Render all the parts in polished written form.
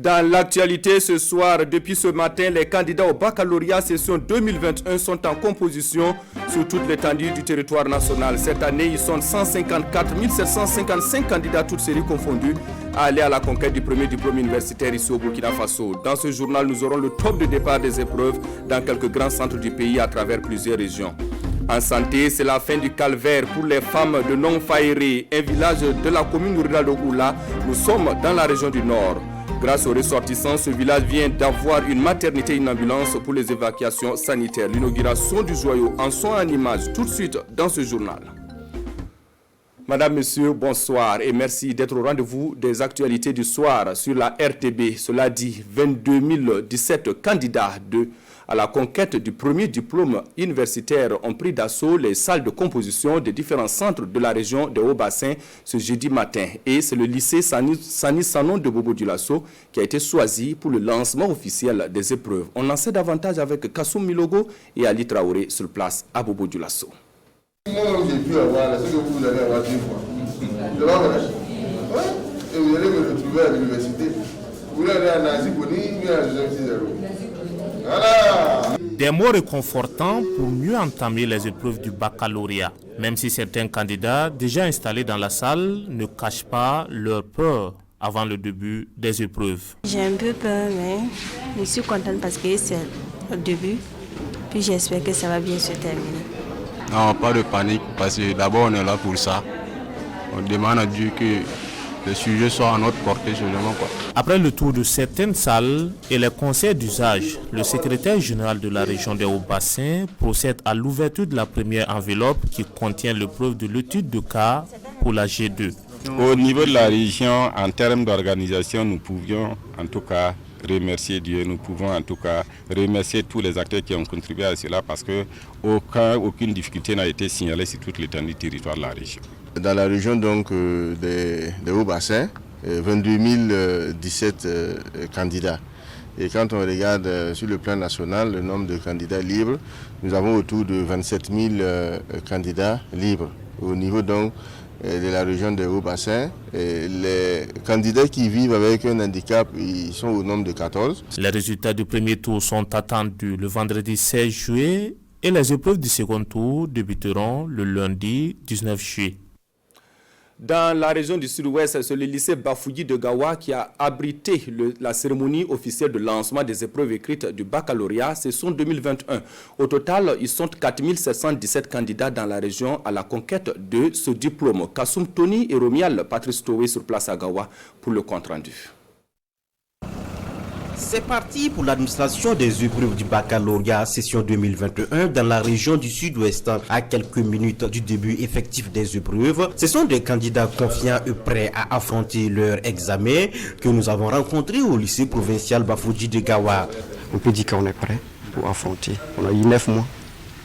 Dans l'actualité ce soir, depuis ce matin, les candidats au baccalauréat session 2021 sont en composition sur toute l'étendue du territoire national. Cette année, ils sont 154 755 candidats, toutes séries confondues, à aller à la conquête du premier diplôme universitaire ici au Burkina Faso. Dans ce journal, nous aurons le top de départ des épreuves dans quelques grands centres du pays à travers plusieurs régions. En santé, c'est la fin du calvaire pour les femmes de Nongfaéré, un village de la commune rurale de Oula. Nous sommes dans la région du Nord. Grâce aux ressortissants, ce village vient d'avoir une maternité et une ambulance pour les évacuations sanitaires. L'inauguration du joyau en son en image tout de suite dans ce journal. Madame, Monsieur, bonsoir et merci d'être au rendez-vous des actualités du soir sur la RTB. Cela dit, 22 017 candidats à la conquête du premier diplôme universitaire ont pris d'assaut les salles de composition des différents centres de la région de Haut-Bassin ce jeudi matin. Et c'est le lycée Sani Sanon de Bobo-Dioulasso qui a été choisi pour le lancement officiel des épreuves. On en sait davantage avec Kassoum Milogo et Ali Traoré sur place à Bobo-Dioulasso. Moi, j'ai pu avoir ce que vous allez avoir 2 fois. Je vais avoir et vous allez me retrouver à l'université. Vous allez à Naziponi, mais à Joseph Cizero. Voilà. Des mots réconfortants pour mieux entamer les épreuves du baccalauréat. Même si certains candidats déjà installés dans la salle ne cachent pas leur peur avant le début des épreuves. J'ai un peu peur, mais je suis contente parce que c'est le début. Puis j'espère que ça va bien se terminer. Non, pas de panique, parce que d'abord on est là pour ça. On demande à Dieu que le sujet soit à notre portée seulement. Après le tour de certaines salles et les conseils d'usage, le secrétaire général de la région des Hauts-Bassins procède à l'ouverture de la première enveloppe qui contient l'épreuve de l'étude de cas pour la G2. Au niveau de la région, en termes d'organisation, nous pouvions en tout cas remercier Dieu, nous pouvons en tout cas remercier tous les acteurs qui ont contribué à cela parce qu'aucune difficulté n'a été signalée sur toute l'étendue du territoire de la région. Dans la région donc des Hauts-Bassins, 22 017 candidats. Et quand on regarde sur le plan national, le nombre de candidats libres, nous avons autour de 27 000 candidats libres. Au niveau donc de la région des Hauts-Bassins, les candidats qui vivent avec un handicap, ils sont au nombre de 14. Les résultats du premier tour sont attendus le vendredi 16 juillet et les épreuves du second tour débuteront le lundi 19 juillet. Dans la région du sud-ouest, c'est le lycée Bafouilly de Gawa qui a abrité la cérémonie officielle de lancement des épreuves écrites du baccalauréat session 2021. Au total, ils sont 4 717 candidats dans la région à la conquête de ce diplôme. Kassoum Tony et Romial Patrice Towé sur place à Gawa pour le compte-rendu. C'est parti pour l'administration des épreuves du baccalauréat session 2021 dans la région du sud-ouest. À quelques minutes du début effectif des épreuves, ce sont des candidats confiants et prêts à affronter leur examen que nous avons rencontrés au lycée provincial Bafouilly de Gawa. On peut dire qu'on est prêt pour affronter. On a eu 9 mois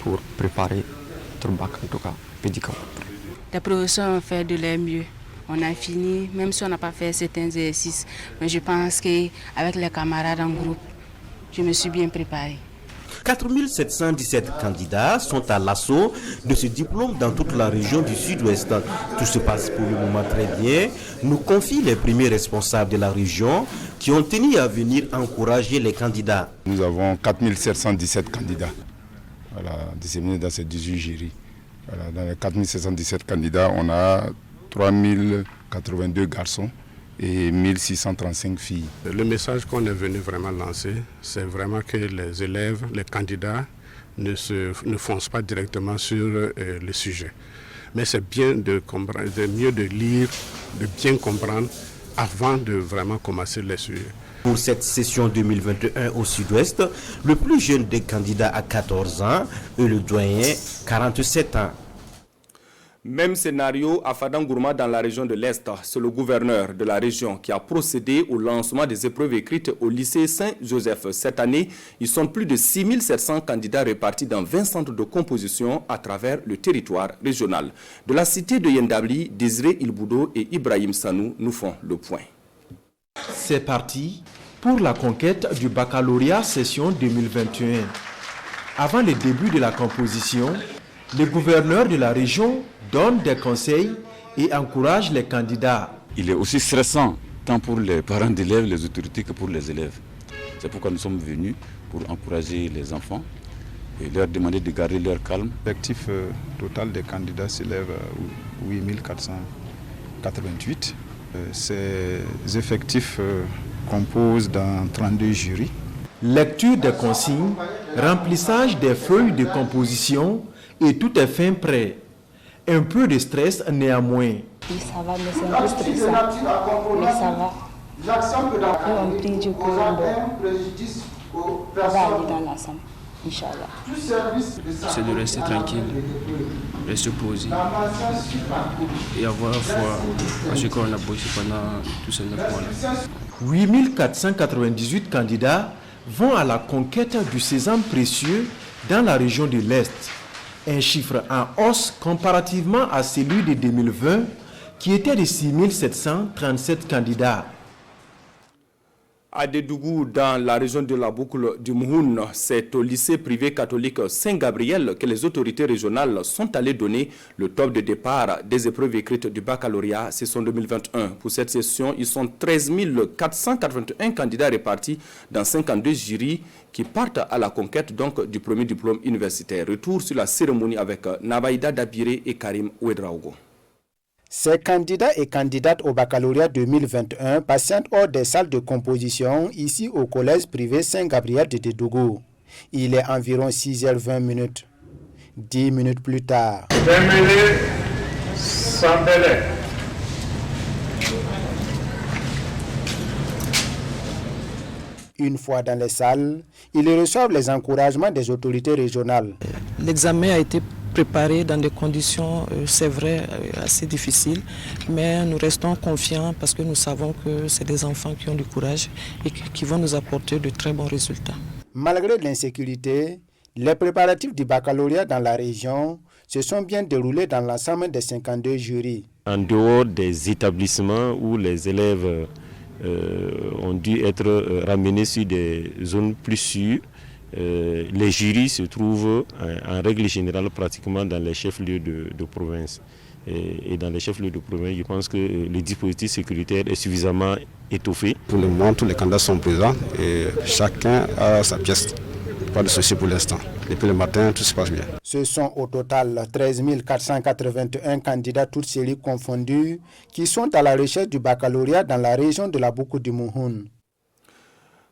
pour préparer notre bac en tout cas. On peut dire qu'on est prêt. Les professeurs ont fait de leur mieux. On a fini, même si on n'a pas fait certains exercices. Mais je pense qu'avec les camarades en groupe, je me suis bien préparé. 4 717 candidats sont à l'assaut de ce diplôme dans toute la région du sud-ouest. Tout se passe pour le moment très bien. Nous confient les premiers responsables de la région qui ont tenu à venir encourager les candidats. Nous avons 4 717 candidats disséminés dans ces 18 jurys. Dans les 4 717 candidats, on a 3082 garçons et 1635 filles. Le message qu'on est venu vraiment lancer, c'est vraiment que les élèves, les candidats ne foncent pas directement sur le sujet. Mais c'est bien de comprendre, de mieux de lire, de bien comprendre avant de vraiment commencer les sujets. Pour cette session 2021 au sud-ouest, le plus jeune des candidats a 14 ans et le doyen 47 ans. Même scénario à Fadangourma dans la région de l'Est. C'est le gouverneur de la région qui a procédé au lancement des épreuves écrites au lycée Saint-Joseph. Cette année, ils sont plus de 6 700 candidats répartis dans 20 centres de composition à travers le territoire régional. De la cité de Yendabli, Désiré Ilboudo et Ibrahim Sanou nous font le point. C'est parti pour la conquête du baccalauréat session 2021. Avant le début de la composition, le gouverneur de la région donne des conseils et encourage les candidats. Il est aussi stressant tant pour les parents d'élèves, les autorités que pour les élèves. C'est pourquoi nous sommes venus pour encourager les enfants et leur demander de garder leur calme. L'effectif total des candidats s'élève à 8488. Ces effectifs composent dans 32 jurys. Lecture des consignes, remplissage des feuilles de composition et tout est fin prêt. Un peu de stress néanmoins. Oui, ça va, mais c'est un peu stressant. Mais ça va. Et on prie Dieu qu'on va aller dans l'ensemble, Inch'Allah. C'est de rester tranquille, rester posé et avoir foi à ce qu'on a bossé pendant tous ces 9 mois-là. 8498 candidats vont à la conquête du sésame précieux dans la région de l'Est. Un chiffre en hausse comparativement à celui de 2020 qui était de 6737 candidats. À Dédougou, dans la région de la boucle du Mouhoun, c'est au lycée privé catholique Saint-Gabriel que les autorités régionales sont allées donner le top de départ des épreuves écrites du baccalauréat session 2021. Pour cette session, ils sont 13 481 candidats répartis dans 52 jurys qui partent à la conquête donc du premier diplôme universitaire. Retour sur la cérémonie avec Nabaïda Dabiré et Karim Ouedraogo. Ces candidats et candidates au baccalauréat 2021 patientent hors des salles de composition ici au collège privé Saint-Gabriel de Dédougou. Il est environ 6h20. 10 minutes plus tard. Démêlé sans délai. Une fois dans les salles, ils reçoivent les encouragements des autorités régionales. L'examen a été préparé dans des conditions, c'est vrai, assez difficiles, mais nous restons confiants parce que nous savons que c'est des enfants qui ont du courage et qui vont nous apporter de très bons résultats. Malgré l'insécurité, les préparatifs du baccalauréat dans la région se sont bien déroulés dans l'ensemble des 52 jurys. En dehors des établissements où les élèves ont dû être ramenés sur des zones plus sûres, les jurys se trouvent en règle générale pratiquement dans les chefs-lieux de province. Et dans les chefs-lieux de province, je pense que le dispositif sécuritaire est suffisamment étoffé. Pour le moment, tous les candidats sont présents et chacun a sa pièce. Pas de souci pour l'instant. Depuis le matin, tout se passe bien. Ce sont au total 13 481 candidats, toutes séries confondues, qui sont à la recherche du baccalauréat dans la région de la boucle du Mouhoun.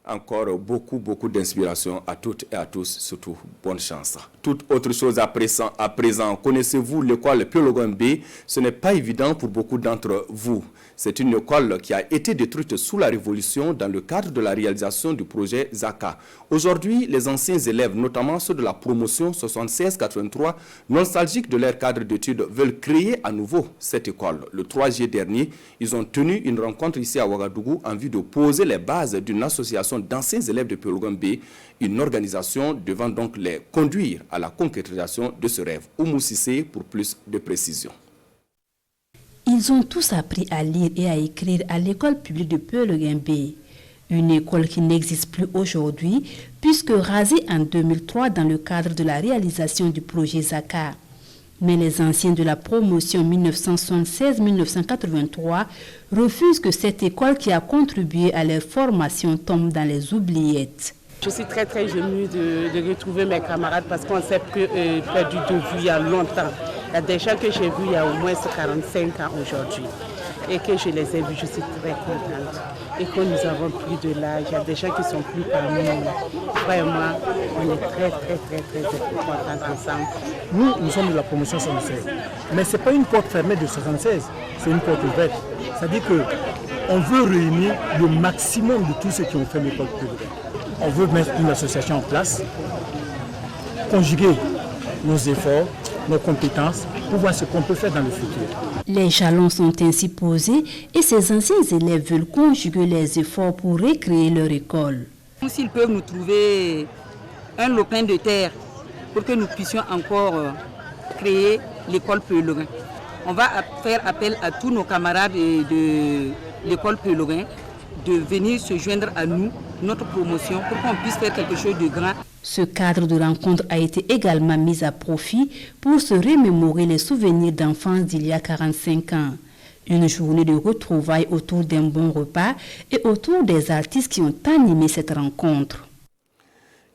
Encore beaucoup d'inspiration à toutes et à tous, surtout bonne chance. Toute autre chose à présent, connaissez-vous l'école Piologon B? Ce n'est pas évident pour beaucoup d'entre vous. C'est une école qui a été détruite sous la Révolution dans le cadre de la réalisation du projet Zaka. Aujourd'hui, les anciens élèves, notamment ceux de la promotion 76-83, nostalgiques de leur cadre d'études, veulent créer à nouveau cette école. Le 3 juillet dernier, ils ont tenu une rencontre ici à Ouagadougou en vue de poser les bases d'une association d'anciens élèves de Piologon B, une organisation devant donc les conduire à la concrétisation de ce rêve. Oumou Sissé pour plus de précisions. Ils ont tous appris à lire et à écrire à l'école publique de Piologon B, une école qui n'existe plus aujourd'hui puisque rasée en 2003 dans le cadre de la réalisation du projet Zaka. Mais les anciens de la promotion 1976-1983 refusent que cette école qui a contribué à leur formation tombe dans les oubliettes. Je suis très émue de retrouver mes camarades parce qu'on s'est perdu de vue il y a longtemps. Il y a des gens que j'ai vus il y a au moins 45 ans aujourd'hui et que je les ai vus, je suis très contente. Et que nous avons pris de l'âge, il y a des gens qui sont plus parmi nous. Vraiment, on est très contents ensemble. Nous sommes de la promotion 76, mais ce n'est pas une porte fermée de 76, c'est une porte ouverte. C'est-à-dire qu'on veut réunir le maximum de tous ceux qui ont fait l'école publique. On veut mettre une association en place, conjuguer nos efforts, nos compétences pour voir ce qu'on peut faire dans le futur. Les jalons sont ainsi posés et ces anciens élèves veulent conjuguer les efforts pour recréer leur école. S'ils peuvent nous trouver un lopin de terre pour que nous puissions encore créer l'école Piologon. On va faire appel à tous nos camarades de l'école Piologon de venir se joindre à nous, notre promotion, pour qu'on puisse faire quelque chose de grand. Ce cadre de rencontre a été également mis à profit pour se remémorer les souvenirs d'enfance d'il y a 45 ans. Une journée de retrouvailles autour d'un bon repas et autour des artistes qui ont animé cette rencontre.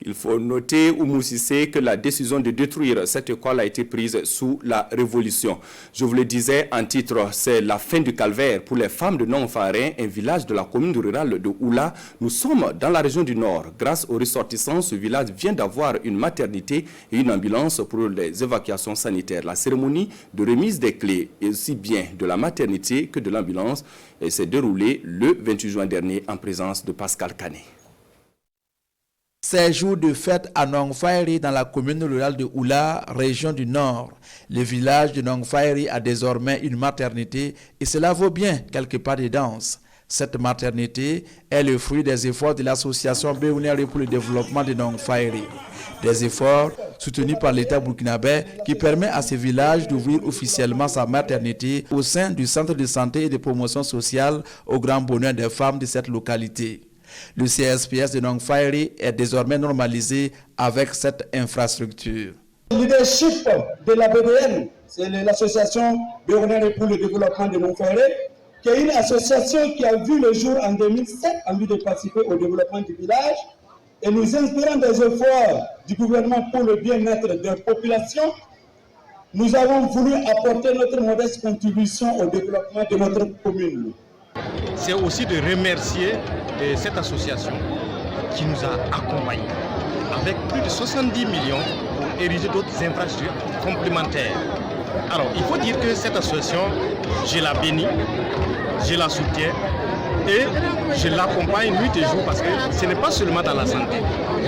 Il faut noter, Oumou Cissé, que la décision de détruire cette école a été prise sous la Révolution. Je vous le disais en titre, c'est la fin du calvaire pour les femmes de Nongfarin, un village de la commune rurale de Oula. Nous sommes dans la région du Nord. Grâce aux ressortissants, ce village vient d'avoir une maternité et une ambulance pour les évacuations sanitaires. La cérémonie de remise des clés, aussi bien de la maternité que de l'ambulance, s'est déroulée le 28 juin dernier en présence de Pascal Canet. Ces jours de fête à Nongfairi dans la commune rurale de Oula, région du Nord. Le village de Nongfairi a désormais une maternité et cela vaut bien quelque part de danse. Cette maternité est le fruit des efforts de l'association Béounière pour le développement de Nongfairi. Des efforts soutenus par l'État burkinabé qui permet à ce village d'ouvrir officiellement sa maternité au sein du centre de santé et de promotion sociale au grand bonheur des femmes de cette localité. Le CSPS de Nongfairi est désormais normalisé avec cette infrastructure. Le leadership de la BDN, c'est l'association Béounière pour le développement de Nongfairi, qui est une association qui a vu le jour en 2007 en vue de participer au développement du village. Et nous inspirons des efforts du gouvernement pour le bien-être des populations. Nous avons voulu apporter notre modeste contribution au développement de notre commune. C'est aussi de remercier cette association qui nous a accompagnés avec plus de 70 millions pour ériger d'autres infrastructures complémentaires. Alors, il faut dire que cette association, je la bénis, je la soutiens et je l'accompagne nuit et jour parce que ce n'est pas seulement dans la santé,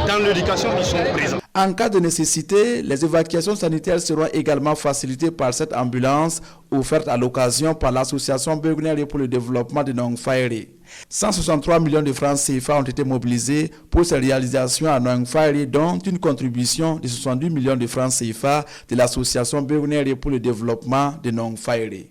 dans l'éducation ils sont présents. En cas de nécessité, les évacuations sanitaires seront également facilitées par cette ambulance offerte à l'occasion par l'association Béounière pour le développement de Nongfairi. 163 millions de francs CFA ont été mobilisés pour ces réalisations à Nongfairi, dont une contribution de 70 millions de francs CFA de l'association Béounière pour le développement de Nongfairi.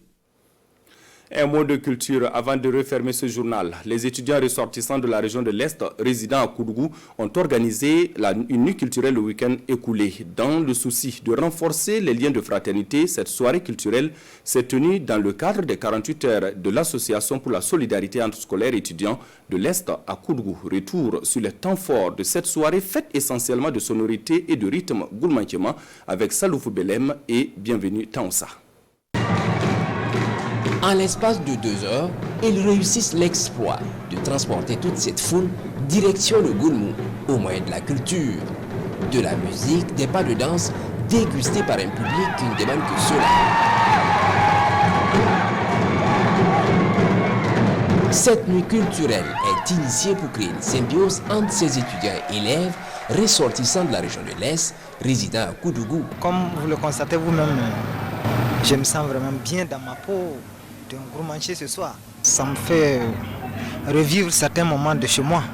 Un mot de culture avant de refermer ce journal. Les étudiants ressortissants de la région de l'Est résidant à Koudougou ont organisé une nuit culturelle le week-end écoulé. Dans le souci de renforcer les liens de fraternité, cette soirée culturelle s'est tenue dans le cadre des 48 heures de l'Association pour la solidarité entre scolaires et étudiants de l'Est à Koudougou. Retour sur les temps forts de cette soirée faite essentiellement de sonorités et de rythme gourmandement avec Saloufou Belem et Bienvenue Taonsa. En l'espace de 2 heures, ils réussissent l'exploit de transporter toute cette foule direction le Goulmou, au moyen de la culture, de la musique, des pas de danse, dégustés par un public qui ne demande que cela. Cette nuit culturelle est initiée pour créer une symbiose entre ces étudiants et élèves ressortissants de la région de l'Est, résidant à Koudougou. Comme vous le constatez vous-même, je me sens vraiment bien dans ma peau. Un gros manché ce soir. Ça me fait revivre certains moments de chez moi.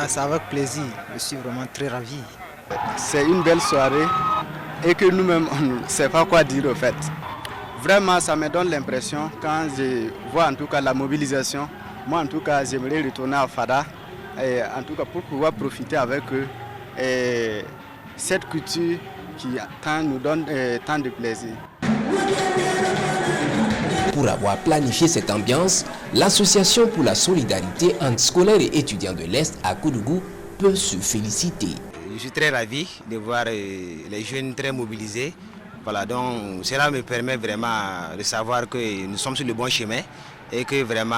C'est avec plaisir, je suis vraiment très ravi. C'est une belle soirée et que nous-mêmes on ne sait pas quoi dire au fait. Vraiment ça me donne l'impression quand je vois en tout cas la mobilisation. Moi en tout cas j'aimerais retourner à Fada et en tout cas pour pouvoir profiter avec eux et cette culture qui nous donne tant de plaisir. Pour avoir planifié cette ambiance, l'Association pour la solidarité entre scolaires et étudiants de l'Est à Koudougou peut se féliciter. Je suis très ravi de voir les jeunes très mobilisés. Voilà, donc cela me permet vraiment de savoir que nous sommes sur le bon chemin et que vraiment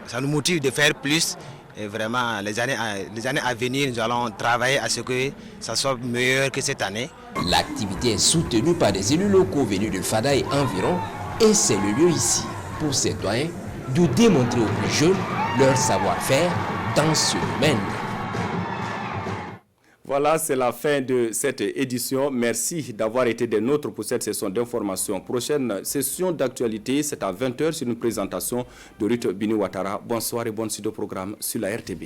ça nous motive de faire plus. Et vraiment, les années à venir, nous allons travailler à ce que ça soit meilleur que cette année. L'activité est soutenue par des élus locaux venus de Fada et environ. Et c'est le lieu ici, pour ces citoyens, de démontrer aux plus jeunes leur savoir-faire dans ce domaine. Voilà, c'est la fin de cette édition. Merci d'avoir été des nôtres pour cette session d'information. Prochaine session d'actualité, c'est à 20h sur une présentation de Ruth Bini Ouattara. Bonsoir et bonne suite au programme sur la RTB.